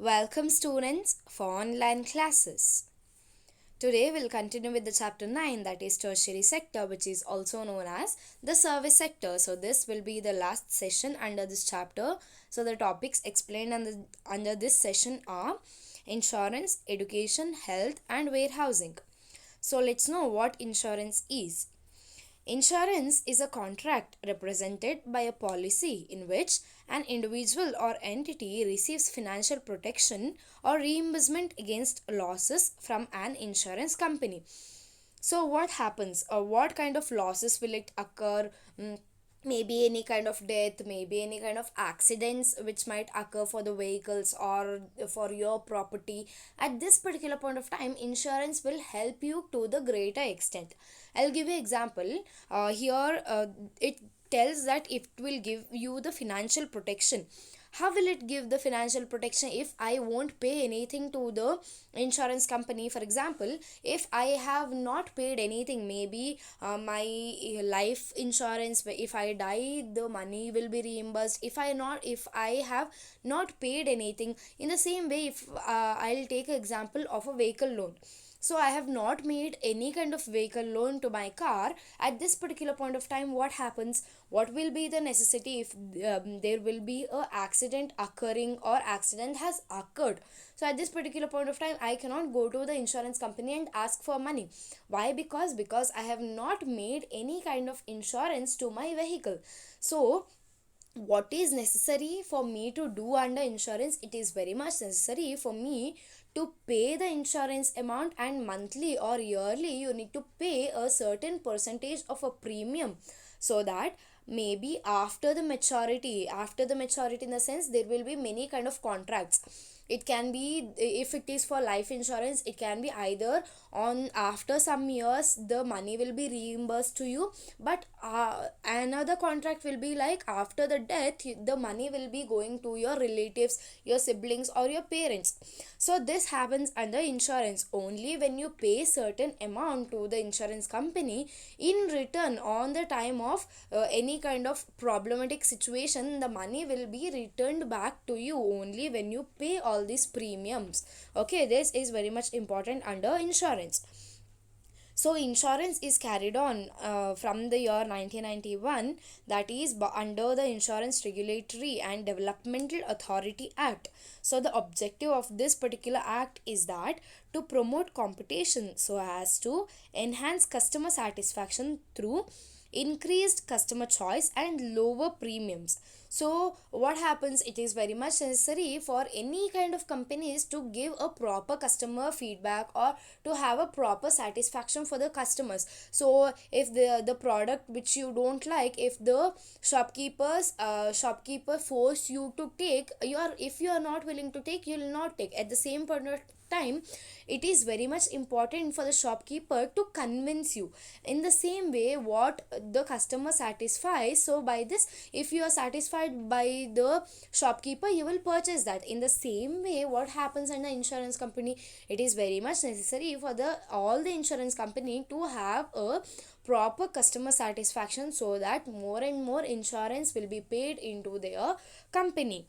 Welcome students for online classes. Today we'll continue with the chapter 9, that is tertiary sector, which is also known as the service sector. So this will be the last session under this chapter. So the topics explained under this session are insurance, education, health and warehousing. So let's know what insurance is. Insurance is a contract represented by a policy in which an individual or entity receives financial protection or reimbursement against losses from an insurance company. So, what happens, or what kind of losses will it occur? Maybe any kind of death, maybe any kind of accidents which might occur for the vehicles or for your property. At this particular point of time, insurance will help you to the greater extent. I'll give you example. Here it tells that it will give you the financial protection. How will it give the financial protection if I won't pay anything to the insurance company? For example, if I have not paid anything, maybe my life insurance, if I die, the money will be reimbursed. If I have not paid anything, in the same way, if I'll take an example of a vehicle loan. So I have not made any kind of vehicle loan to my car. At this particular point of time, what happens? What will be the necessity if there will be a accident occurring or accident has occurred? So at this particular point of time, I cannot go to the insurance company and ask for money. Why? Because I have not made any kind of insurance to my vehicle. So what is necessary for me to do under insurance? It is very much necessary for me to pay the insurance amount, and monthly or yearly you need to pay a certain percentage of a premium, so that maybe after the maturity, in the sense there will be many kind of contracts. It can be, if it is for life insurance, it can be either on after some years the money will be reimbursed to you, but another contract will be like after the death the money will be going to your relatives, your siblings or your parents. So this happens under insurance. Only when you pay certain amount to the insurance company, in return on the time of any kind of problematic situation, the money will be returned back to you only when you pay all these premiums. Okay, this is very much important under insurance. So insurance is carried on from the year 1991, that is under the Insurance Regulatory and Developmental Authority Act. So the objective of this particular act is that to promote competition so as to enhance customer satisfaction through increased customer choice and lower premiums. So what happens, it is very much necessary for any kind of companies to give a proper customer feedback or to have a proper satisfaction for the customers. So if the product which you don't like, if the shopkeeper force you to take, if you are not willing to take, you will not take. At the same point of time, it is very much important for the shopkeeper to convince you. In the same way, what the customer satisfies, so by this, if you are satisfied by the shopkeeper, you will purchase that. In the same way, what happens in the insurance company, it is very much necessary for the all the insurance company to have a proper customer satisfaction, so that more and more insurance will be paid into their company,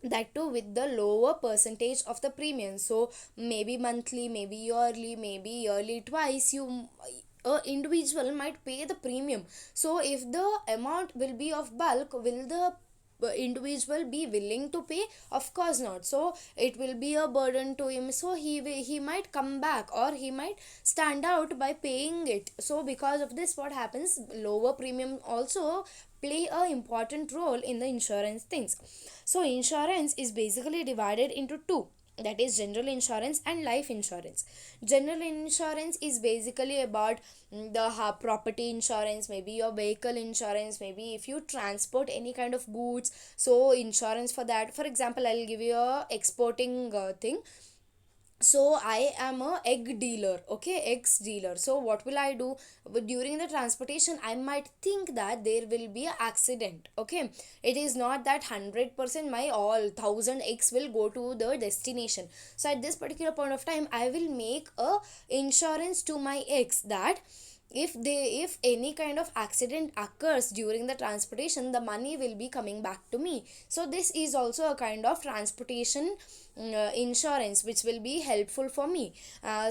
that too with the lower percentage of the premium. So maybe monthly, maybe yearly, maybe yearly twice, you a individual might pay the premium. So if the amount will be of bulk, will the individual be willing to pay? Of course not. So it will be a burden to him, so he might come back, or he might stand out by paying it. So because of this, what happens, lower premium also play a important role in the insurance things. So insurance is basically divided into two, that is general insurance and life insurance. General insurance is basically about the property insurance, maybe your vehicle insurance, maybe if you transport any kind of goods, so insurance for that. For example, I'll give you a exporting thing. So I am a egg dealer, okay, eggs dealer. So what will I do? During the transportation, I might think that there will be an accident, okay. It is not that 100% my all 1,000 eggs will go to the destination. So at this particular point of time, I will make a insurance to my eggs, that if any kind of accident occurs during the transportation, the money will be coming back to me. So this is also a kind of transportation insurance which will be helpful for me.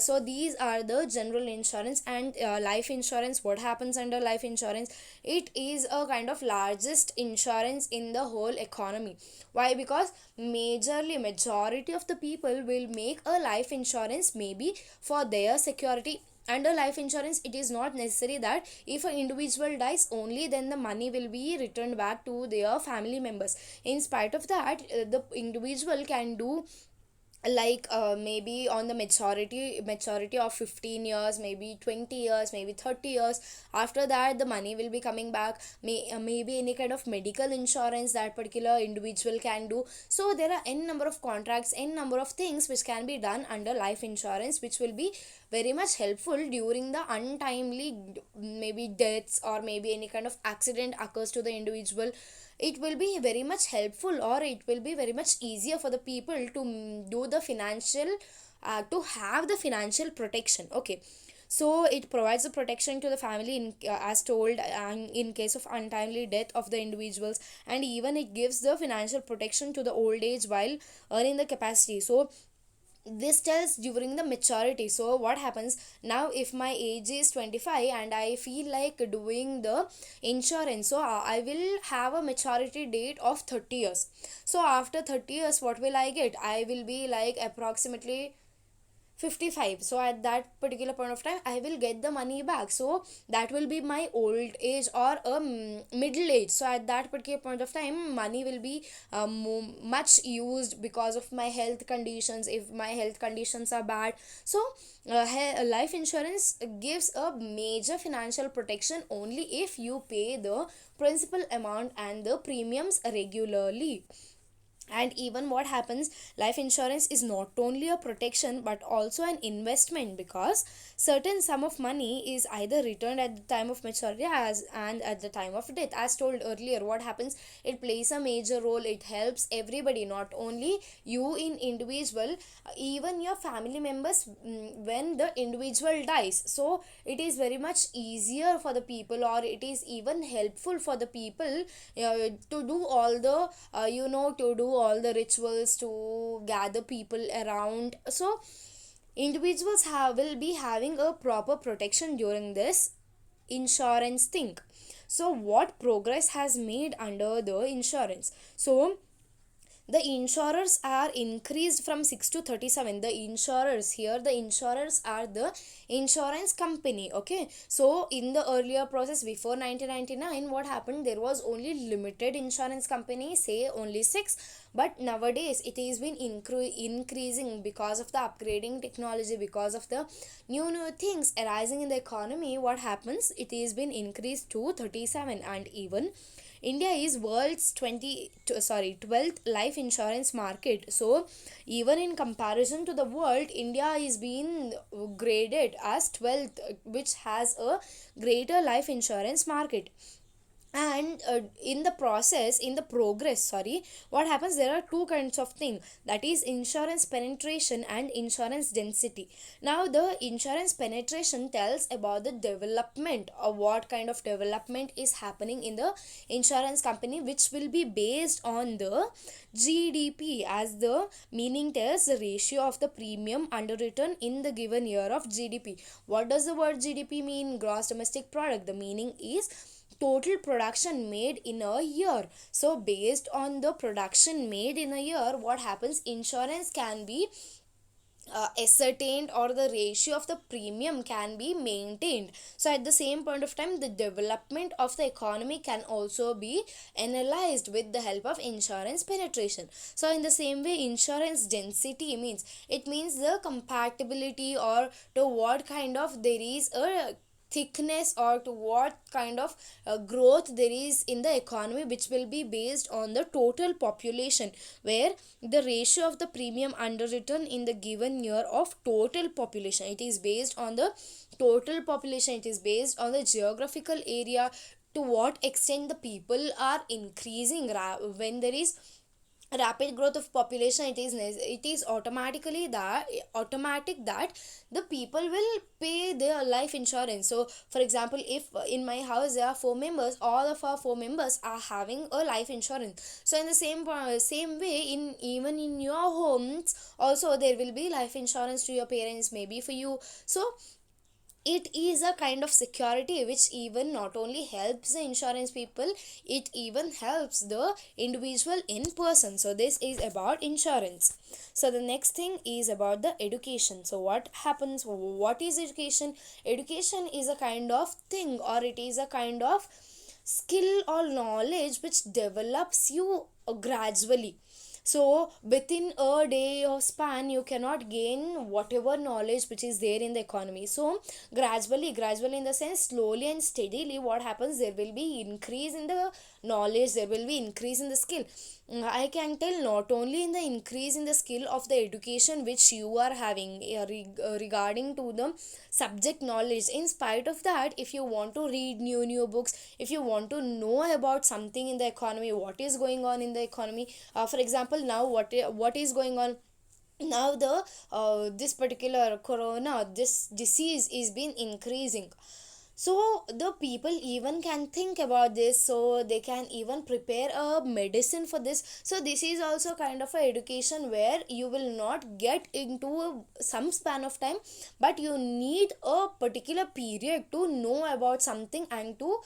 So these are the general insurance. And life insurance, what happens under life insurance? It is a kind of largest insurance in the whole economy. Why? Because majority of the people will make a life insurance, maybe for their security. Under life insurance, it is not necessary that if an individual dies, only then the money will be returned back to their family members. In spite of that, the individual can do, like maybe on the maturity of 15 years, maybe 20 years, maybe 30 years, after that the money will be coming back. Maybe any kind of medical insurance that particular individual can do. So there are n number of contracts, n number of things which can be done under life insurance, which will be very much helpful during the untimely maybe deaths, or maybe any kind of accident occurs to the individual. It will be very much helpful, or it will be very much easier for the people to do the financial, to have the financial protection. Okay, so it provides the protection to the family in, as told, in case of untimely death of the individuals. And even it gives the financial protection to the old age while earning the capacity. So this tells during the maturity. So what happens now, if my age is 25 and I feel like doing the insurance, so I will have a maturity date of 30 years. So after 30 years, what will I get? I will be like approximately 55. So at that particular point of time, I will get the money back. So that will be my old age or a middle age. So at that particular point of time, money will be much used because of my health conditions, if my health conditions are bad. So life insurance gives a major financial protection only if you pay the principal amount and the premiums regularly. And even what happens, life insurance is not only a protection but also an investment, because certain sum of money is either returned at the time of maturity as and at the time of death. As told earlier, what happens, it plays a major role. It helps everybody, not only you in individual, even your family members, when the individual dies. So it is very much easier for the people, or it is even helpful for the people to do all the to do all the rituals, to gather people around. So individuals will be having a proper protection during this insurance thing. So what progress has made under the insurance? So the insurers are increased from 6 to 37. The insurers here, the insurers are the insurance company. Okay, so in the earlier process before 1999, what happened, there was only limited insurance company, say only 6. But nowadays it has been increasing because of the upgrading technology, because of the new things arising in the economy. What happens, it has been increased to 37. And even India is world's 12th life insurance market. So even in comparison to the world, India is being graded as 12th, which has a greater life insurance market. And in the progress, sorry, what happens, there are two kinds of thing, that is insurance penetration and insurance density. Now the insurance penetration tells about the development, or what kind of development is happening in the insurance company, which will be based on the GDP, as the meaning tells, the ratio of the premium underwritten in the given year of GDP. What does the word GDP mean? Gross domestic product. The meaning is total production made in a year. So based on the production made in a year, what happens, insurance can be ascertained, or the ratio of the premium can be maintained. So at the same point of time, the development of the economy can also be analyzed with the help of insurance penetration. So in the same way, insurance density means, it means the compatibility, or to what kind of there is a thickness, or to what kind of growth there is in the economy, which will be based on the total population, where the ratio of the premium underwritten in the given year of total population, it is based on the total population, it is based on the geographical area, to what extent the people are increasing when there is rapid growth of population, it is automatic that the people will pay their life insurance. So for example, if in my house there are four members, all of our four members are having a life insurance. So in the same way, in even in your homes also there will be life insurance to your parents, maybe for you. So it is a kind of security which even not only helps the insurance people, it even helps the individual in person. So this is about insurance. So the next thing is about the education. So what happens, what is education? Education is a kind of thing, or it is a kind of skill or knowledge which develops you gradually. So within a day or span you cannot gain whatever knowledge which is there in the economy. So gradually in the sense, slowly and steadily, what happens, there will be increase in the knowledge, there will be increase in the skill. I can tell, not only in the increase in the skill of the education which you are having, regarding to the subject knowledge. In spite of that, if you want to read new books, if you want to know about something in the economy, what is going on in the economy, for example, now what is going on now, the this particular corona, this disease is been increasing. So the people even can think about this, so they can even prepare a medicine for this. So this is also kind of a education where you will not get into some span of time, but you need a particular period to know about something and to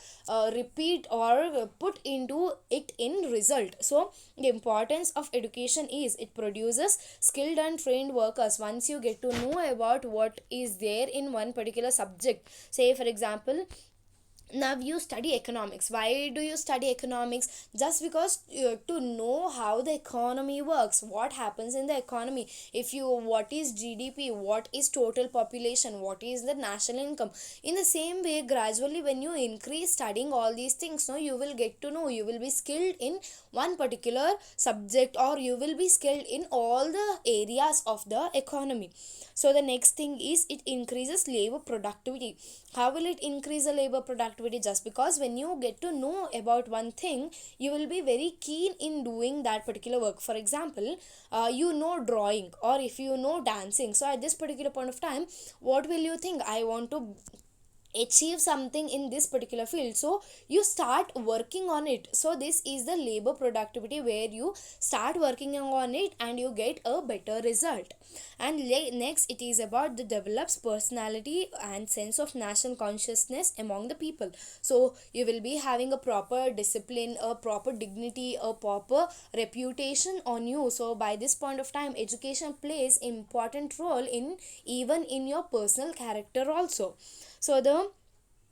repeat or put into it in result. So the importance of education is it produces skilled and trained workers. Once you get to know about what is there in one particular subject, say for example, now you study economics. Why do you study economics? Just because to know how the economy works, what happens in the economy, if you, what is GDP, what is total population, what is the national income. In the same way, gradually when you increase studying all these things, no, you will get to know, you will be skilled in one particular subject, or you will be skilled in all the areas of the economy. So the next thing is it increases labor productivity. How will it increase the labor productivity? Just because when you get to know about one thing, you will be very keen in doing that particular work. For example, you know drawing, or if you know dancing, so at this particular point of time, what will you think? I want to achieve something in this particular field, so you start working on it. So this is the labor productivity, where you start working on it and you get a better result. And next, it is about the develops personality and sense of national consciousness among the people. So you will be having a proper discipline, a proper dignity, a proper reputation on you. So by this point of time, education plays important role in even in your personal character also. So the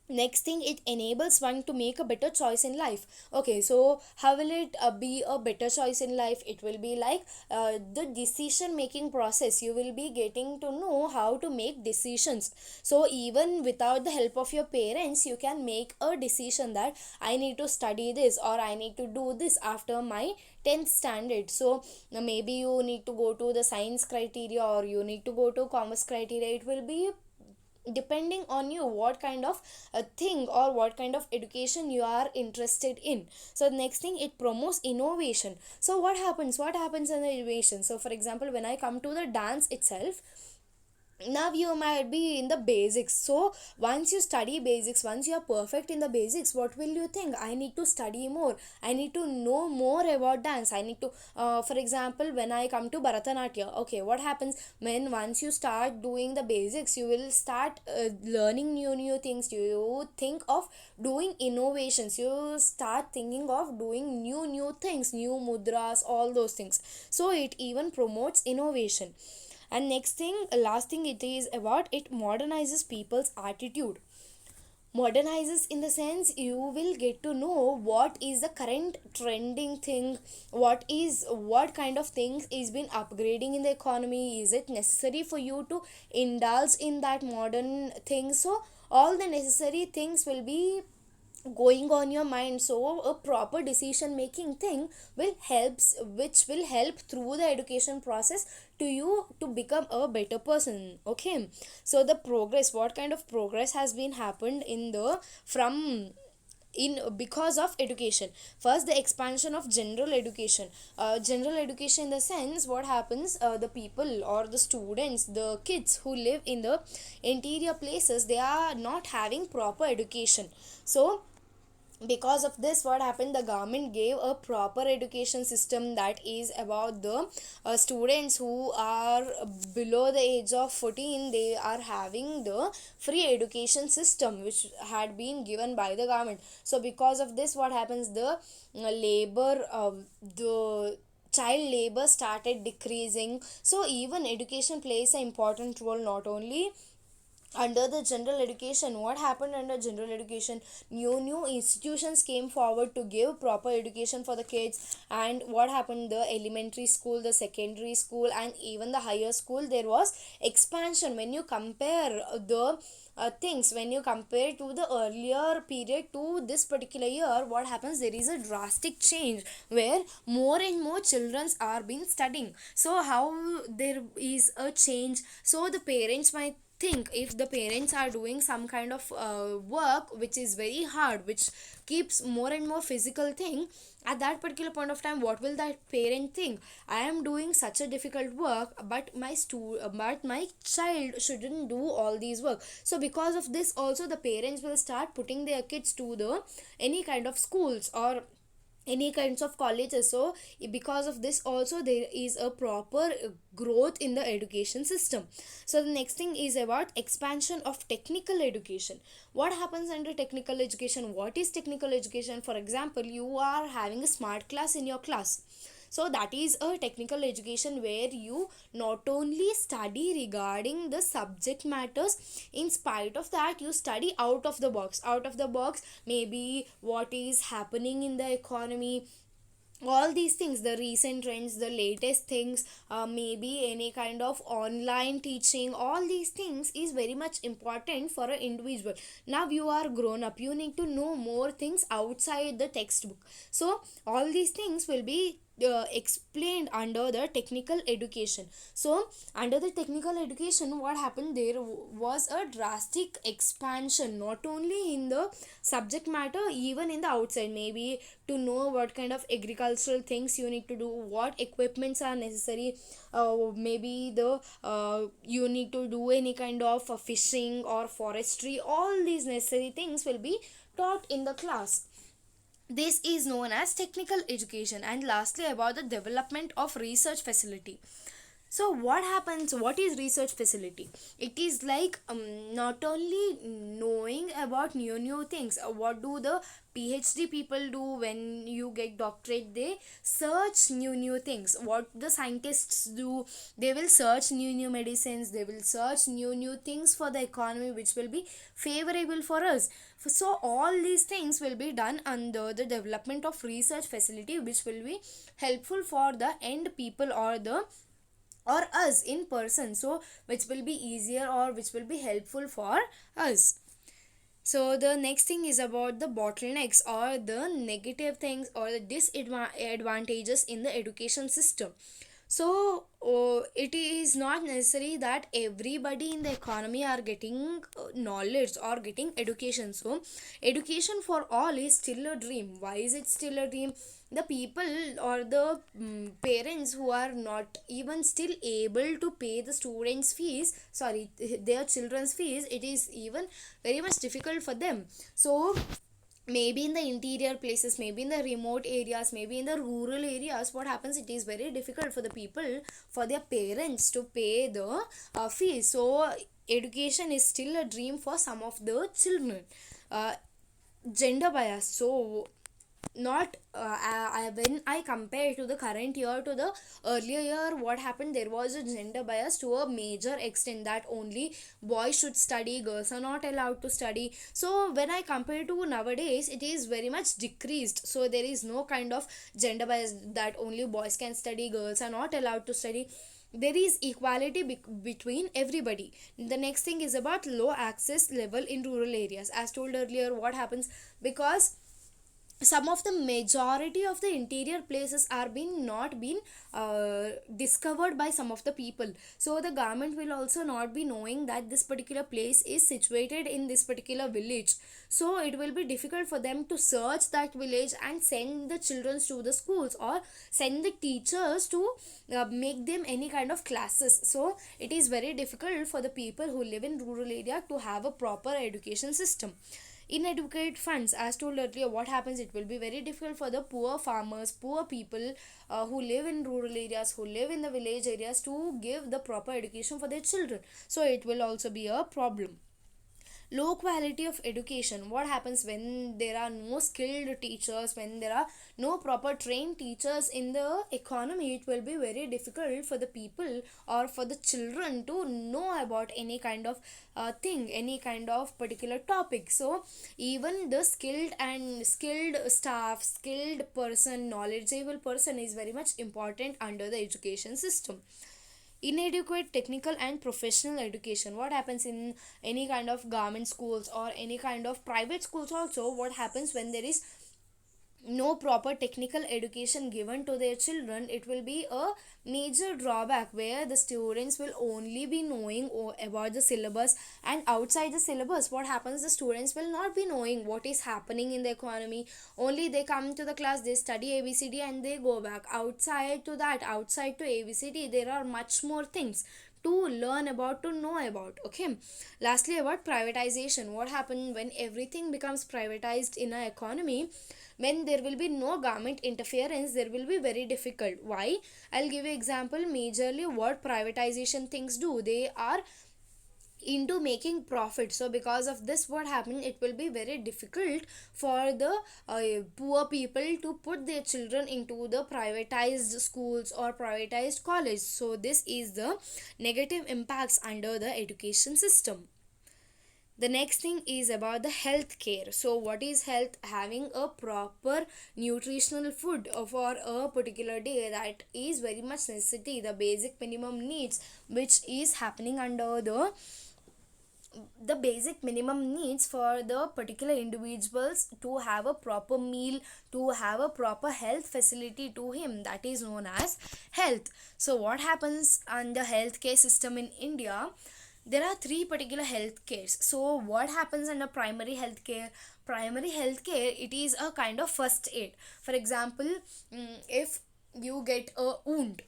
next thing, it enables one to make a better choice in life. Okay, so how will it be a better choice in life? It will be like the decision making process. You will be getting to know how to make decisions. So even without the help of your parents, you can make a decision that I need to study this, or I need to do this after my 10th standard. So maybe you need to go to the science criteria, or you need to go to commerce criteria. It will be depending on you what kind of a thing or what kind of education you are interested in. So the next thing, it promotes innovation. So what happens in the innovation? So for example, when I come to the dance itself, now you might be in the basics. So once you study basics, once you are perfect in the basics, what will you think? I need to study more, I need to know more about dance, I need to for example, when I come to Bharatanatyam, okay, what happens when once you start doing the basics, you will start learning new things. You think of doing innovations, you start thinking of doing new things, new mudras, all those things. So it even promotes innovation. And next thing, last thing, it is about it modernizes people's attitude. Modernizes in the sense, you will get to know what is the current trending thing, what kind of things is been upgrading in the economy. Is it necessary for you to indulge in that modern thing? So all the necessary things will be going on your mind. So a proper decision making thing will helps, which will help through the education process to you to become a better person. Okay, so the progress, what kind of progress has been happened in the from in because of education. First, the expansion of general education. General education in the sense, what happens, the people or the students, the kids who live in the interior places, they are not having proper education. So because of this, what happened, the government gave a proper education system, that is about the students who are below the age of 14, they are having the free education system which had been given by the government. So because of this, what happens, the labor, the child labor started decreasing. So even education plays an important role, not only under the general education. What happened under general education, new institutions came forward to give proper education for the kids. And what happened, the elementary school, the secondary school, and even the higher school, there was expansion. When you compare the things, when you compare to the earlier period to this particular year, what happens, there is a drastic change where more and more children are being studying. So how there is a change, so the parents might think, if the parents are doing some kind of work which is very hard, which keeps more and more physical thing, at that particular point of time, what will that parent think, I am doing such a difficult work, but but my child shouldn't do all these work. So because of this also, the parents will start putting their kids to the any kind of schools or any kinds of colleges. So because of this also, there is a proper growth in the education system. So the next thing is about expansion of technical education. What happens under technical education, what is technical education? For example, you are having a smart class in your class, so that is a technical education where you not only study regarding the subject matters, in spite of that you study out of the box. Out of the box, maybe what is happening in the economy, all these things, the recent trends, the latest things, maybe any kind of online teaching, all these things is very much important for an individual. Now you are grown up, you need to know more things outside the textbook. So all these things will be explained under the technical education. So under the technical education, what happened, there was a drastic expansion, not only in the subject matter, even in the outside. Maybe to know what kind of agricultural things you need to do, what equipments are necessary, maybe the you need to do any kind of fishing or forestry, all these necessary things will be taught in the class. This is known as technical education. And lastly, about the development of research facility. So what happens, what is research facility? It is like not only knowing about new things. What do the PhD people do when you get doctorate? They search new things. What the scientists do, they will search new medicines, they will search new things for the economy which will be favorable for us. So all these things will be done under the development of research facility, which will be helpful for the end people or the or us in person, so which will be easier or which will be helpful for us. So the next thing is about the bottlenecks or the negative things or the disadvantages in the education system. So it is not necessary that everybody in the economy are getting knowledge or getting education. So education for all is still a dream. Why is it still a dream? The people or the parents who are not even still able to pay the students fees, sorry, their children's fees, it is even very much difficult for them. So maybe in the interior places, maybe in the remote areas, maybe in the rural areas, what happens, it is very difficult for the people, for their parents to pay the fees. So education is still a dream for some of the children. uh, Gender bias. So not when I compare to the current year to the earlier year, what happened, there was a gender bias to a major extent, that only boys should study, girls are not allowed to study. So when I compare to nowadays, it is very much decreased. So there is no kind of gender bias that only boys can study, girls are not allowed to study. There is equality between everybody. The next thing is about low access level in rural areas. As told earlier, what happens, because some of the majority of the interior places are being not been discovered by some of the people. So the government will also not be knowing that this particular place is situated in this particular village, so it will be difficult for them to search that village and send the children to the schools or send the teachers to make them any kind of classes. So it is very difficult for the people who live in rural area to have a proper education system. Inadequate funds, as told earlier, what happens, it will be very difficult for the poor farmers, poor people who live in rural areas, who live in the village areas, to give the proper education for their children. So it will also be a problem. Low quality of education, what happens when there are no skilled teachers, when there are no proper trained teachers in the economy, it will be very difficult for the people or for the children to know about any kind of thing, any kind of particular topic. So even the skilled staff, skilled person, knowledgeable person is very much important under the education system. Inadequate technical and professional education, what happens in any kind of government schools or any kind of private schools also, what happens when there is no proper technical education given to their children, it will be a major drawback where the students will only be knowing about the syllabus, and outside the syllabus, what happens, the students will not be knowing what is happening in the economy. Only they come to the class, they study abcd and they go back. Outside to that, outside to abcd, there are much more things to learn about, to know about. Okay, lastly, about privatization, what happens when everything becomes privatized in a economy, when there will be no government interference, there will be very difficult. Why? I'll give you example. Majorly what privatization things do, they are into making profit. So because of this, what happened, it will be very difficult for the poor people to put their children into the privatized schools or privatized college. So this is the negative impacts under the education system. The next thing is about the health care. So what is health? Having a proper nutritional food for a particular day, that is very much necessity, the basic minimum needs, which is happening under the basic minimum needs for the particular individuals to have a proper meal, to have a proper health facility to him, that is known as health. So what happens on the healthcare system in India? There are three particular health cares. So what happens under primary healthcare? Primary healthcare, it is a kind of first aid. For example, if you get a wound,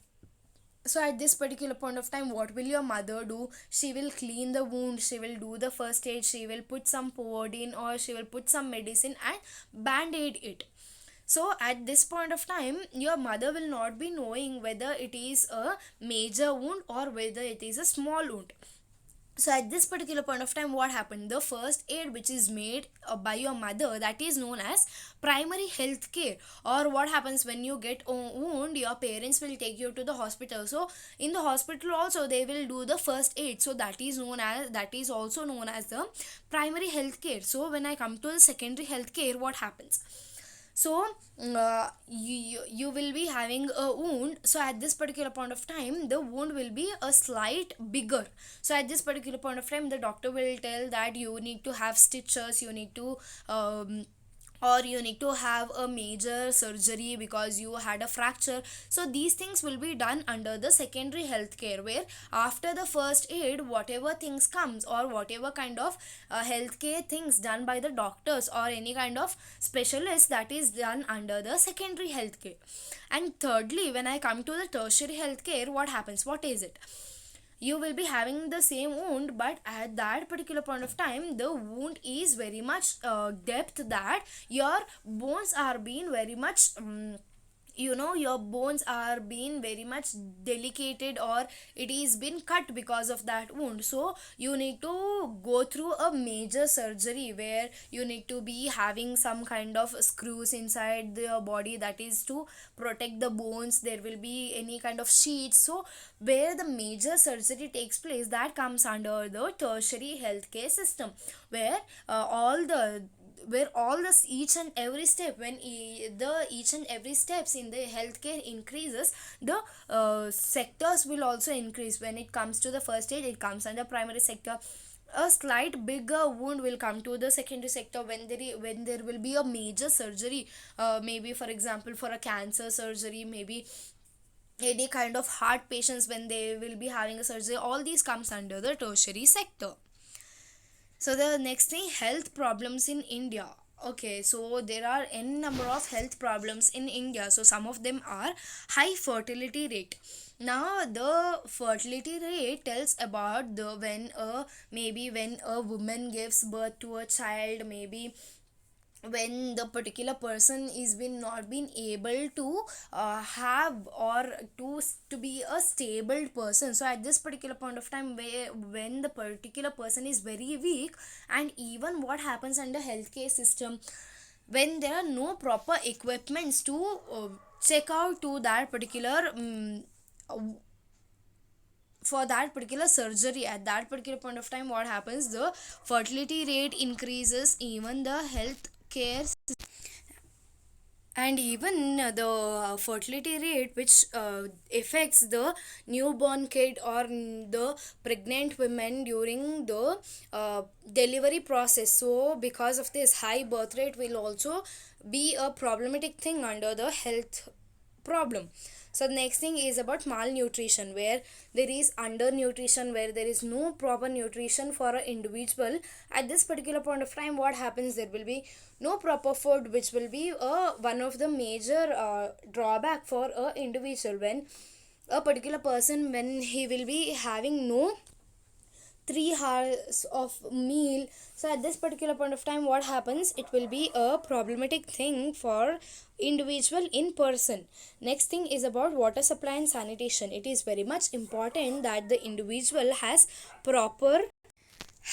so at this particular point of time, what will your mother do? She will clean the wound, she will do the first aid, she will put some codeine or she will put some medicine and band-aid it. So at this point of time, your mother will not be knowing whether it is a major wound or whether it is a small wound. So at this particular point of time, what happened, the first aid which is made by your mother, that is known as primary health care. Or what happens when you get a wound, your parents will take you to the hospital. So in the hospital also they will do the first aid. So that is also known as the primary health care. So when I come to the secondary health care, what happens? So you will be having a wound. So at this particular point of time, the wound will be a slight bigger. So at this particular point of time, the doctor will tell that you need to have stitches, you need to or you need to have a major surgery because you had a fracture. So these things will be done under the secondary health care, where after the first aid, whatever things comes or whatever kind of healthcare things done by the doctors or any kind of specialist, that is done under the secondary healthcare. And thirdly, when I come to the tertiary healthcare, what happens? What is it? You will be having the same wound, but at that particular point of time, the wound is very much depth, that your bones are being very much your bones are being very much delicated, or it is been cut because of that wound. So you need to go through a major surgery where you need to be having some kind of screws inside the body, that is to protect the bones. There will be any kind of sheets. So where the major surgery takes place, that comes under the tertiary healthcare system, where all the where all this each and every step, when the each and every steps in the healthcare increases, the sectors will also increase. When it comes to the first aid, it comes under primary sector. a slight bigger wound will come to the secondary sector when when there will be a major surgery, maybe for example for a cancer surgery, maybe any kind of heart patients when they will be having a surgery. All these comes under the tertiary sector. So the next thing, health problems in India. Okay, so there are n number of health problems in India. So some of them are high fertility rate. Now the fertility rate tells about the when a maybe when a woman gives birth to a child, maybe when the particular person is been not been able to have or to be a stable person. So at this particular point of time, where when the particular person is very weak, and even what happens under healthcare system, when there are no proper equipments to check out to that particular for that particular surgery, at that particular point of time, what happens, the fertility rate increases, even the health care, and even the fertility rate which affects the newborn kid or the pregnant women during the delivery process. So because of this, high birth rate will also be a problematic thing under the health problem. So the next thing is about malnutrition, where there is undernutrition, where there is no proper nutrition for an individual. At this particular point of time, what happens, there will be no proper food, which will be one of the major drawback for a individual. When a particular person, when he will be having no 3 hours of meal, so at this particular point of time, what happens, it will be a problematic thing for individual in person. Next thing is about water supply and sanitation. It is very much important that the individual has proper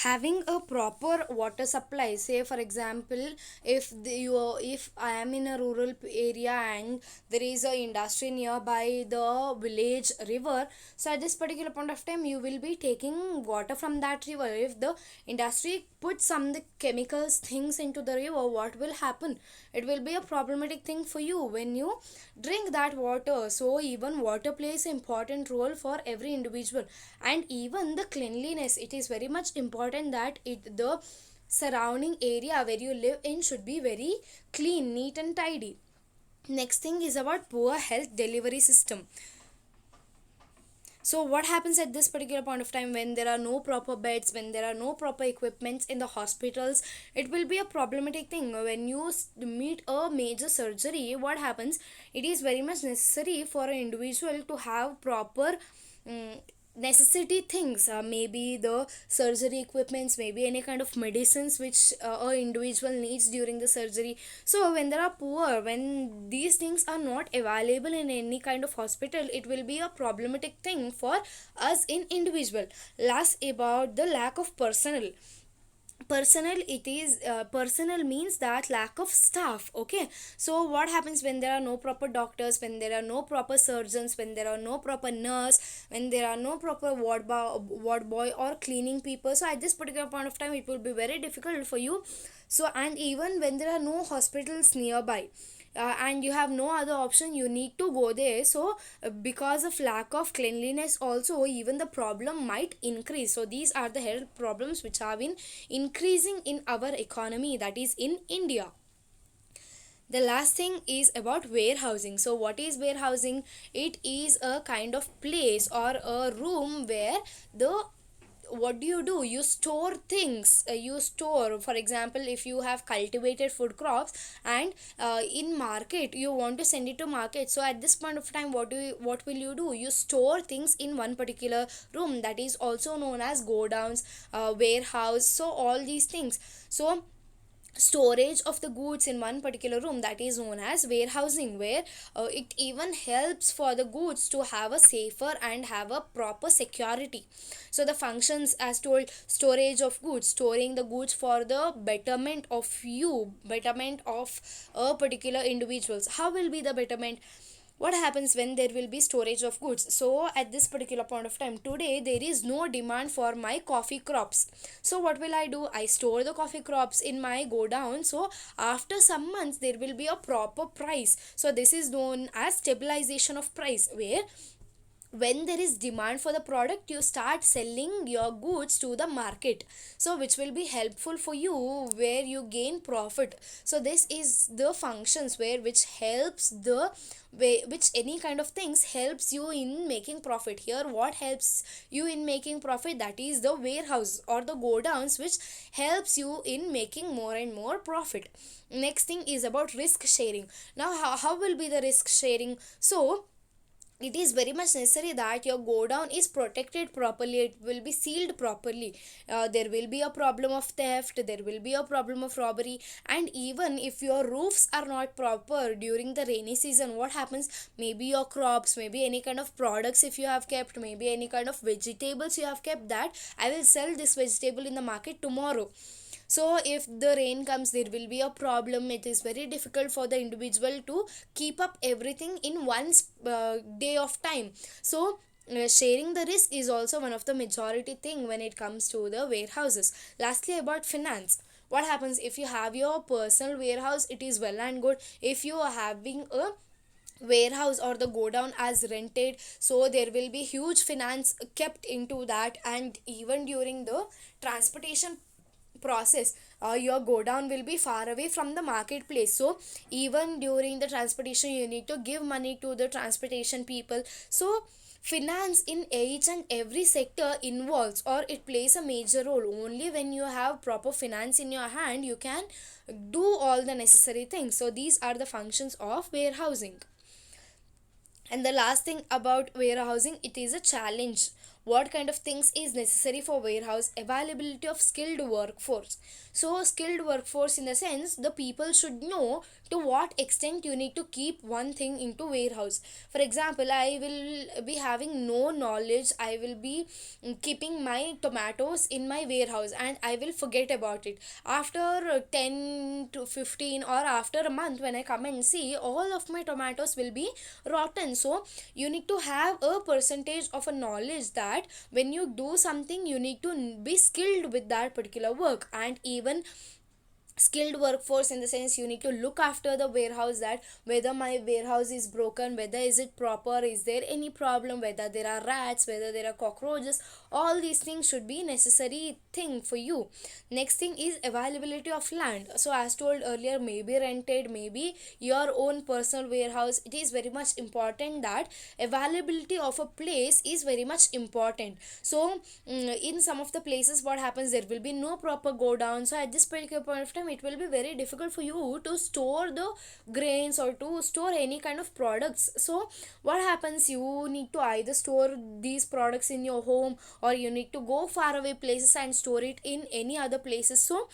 having a proper water supply. Say for example, if I am in a rural area and there is a industry nearby the village river, so at this particular point of time, you will be taking water from that river. If the industry puts some the chemicals things into the river, what will happen, it will be a problematic thing for you when you drink that water. So even water plays an important role for every individual. And even the cleanliness, it is very much important that the surrounding area where you live in should be very clean, neat and tidy. Next thing is about poor health delivery system. So what happens at this particular point of time, when there are no proper beds, when there are no proper equipments in the hospitals, it will be a problematic thing. When you meet a major surgery, what happens, it is very much necessary for an individual to have proper um, necessity things, maybe the surgery equipments, maybe any kind of medicines which a individual needs during the surgery. So when there are poor, when these things are not available in any kind of hospital, it will be a problematic thing for us in individual. Last, about the lack of personnel, it is personnel means that lack of staff. Okay, so what happens when there are no proper doctors, when there are no proper surgeons, when there are no proper nurse, when there are no proper ward boy or cleaning people, so at this particular point of time, it will be very difficult for you. So and even when there are no hospitals nearby, and you have no other option, you need to go there. So because of lack of cleanliness also, even the problem might increase. So these are the health problems which have been increasing in our economy, that is in India. The last thing is about warehousing. So what is warehousing? It is a kind of place or a room where the what do, you store things, you store, for example, if you have cultivated food crops and in market you want to send it to market, so at this point of time, what will you do, you store things in one particular room, that is also known as godowns, warehouse, so all these things. So storage of the goods in one particular room, that is known as warehousing, where it even helps for the goods to have a safer and have a proper security. So the functions as told, storage of goods, storing the goods for the betterment of betterment of a particular individuals. How will be the betterment? What happens when there will be storage of goods? So at this particular point of time, today there is no demand for my coffee crops, so what will I do, I store the coffee crops in my go down. So after some months there will be a proper price, so this is known as stabilization of price, where when there is demand for the product, you start selling your goods to the market, so which will be helpful for you, where you gain profit. So this is the functions where which helps the way, which any kind of things helps you in making profit. Here what helps you in making profit, that is the warehouse or the godowns, which helps you in making more and more profit. Next thing is about risk sharing. Now how will be the risk sharing? So it is very much necessary that your go down is protected properly, it will be sealed properly. There will be a problem of theft, there will be a problem of robbery, and even if your roofs are not proper during the rainy season, what happens, maybe your crops, maybe any kind of products if you have kept, maybe any kind of vegetables you have kept, that I will sell this vegetable in the market tomorrow. So if the rain comes, there will be a problem. It is very difficult for the individual to keep up everything in one day of time. So sharing the risk is also one of the majority thing when it comes to the warehouses. Lastly, about finance. What happens if you have your personal warehouse, it is well and good. If you are having a warehouse or the go down as rented, so there will be huge finance kept into that, and even during the transportation process, your go down will be far away from the marketplace. So even during the transportation, you need to give money to the transportation people. So finance in each and every sector involves, or it plays a major role. Only when you have proper finance in your hand, you can do all the necessary things. So these are the functions of warehousing. And the last thing about warehousing, it is a challenge. What kind of things is necessary for warehouse? Availability of skilled workforce. So skilled workforce, in the sense, the people should know to what extent you need to keep one thing into warehouse. For example, I will be having no knowledge, I will be keeping my tomatoes in my warehouse and I will forget about it. After 10 to 15 or after a month, when I come and see, all of my tomatoes will be rotten. So you need to have a percentage of a knowledge that when you do something, you need to be skilled with that particular work. And even skilled workforce, in the sense, you need to look after the warehouse, that whether my warehouse is broken, whether is it proper, is there any problem, whether there are rats, whether there are cockroaches, all these things should be necessary thing for you. Next thing is availability of land. So as told earlier, maybe rented, maybe your own personal warehouse, it is very much important that availability of a place is very much important. So in some of the places, what happens, there will be no proper go down. So at this particular point of time, it will be very difficult for you to store the grains or to store any kind of products. So what happens, you need to either store these products in your home, or you need to go far away places and store it in any other places. So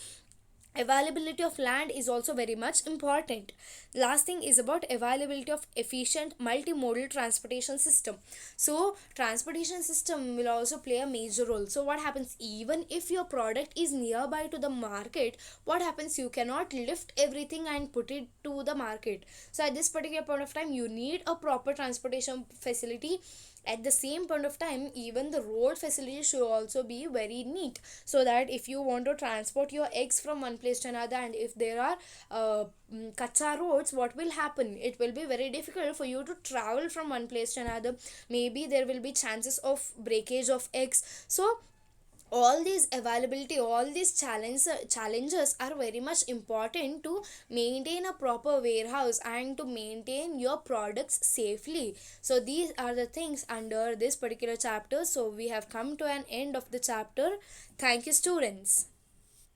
availability of land is also very much important. Last thing is about availability of efficient multimodal transportation system. So transportation system will also play a major role. So what happens, even if your product is nearby to the market, what happens, you cannot lift everything and put it to the market. So at this particular point of time, you need a proper transportation facility. At the same point of time, even the road facility should also be very neat, so that if you want to transport your eggs from one place to another, and if there are kacha roads, what will happen, it will be very difficult for you to travel from one place to another. Maybe there will be chances of breakage of eggs. So all these availability, all these challenges are very much important to maintain a proper warehouse and to maintain your products safely. So these are the things under this particular chapter. So we have come to an end of the chapter. Thank you, students.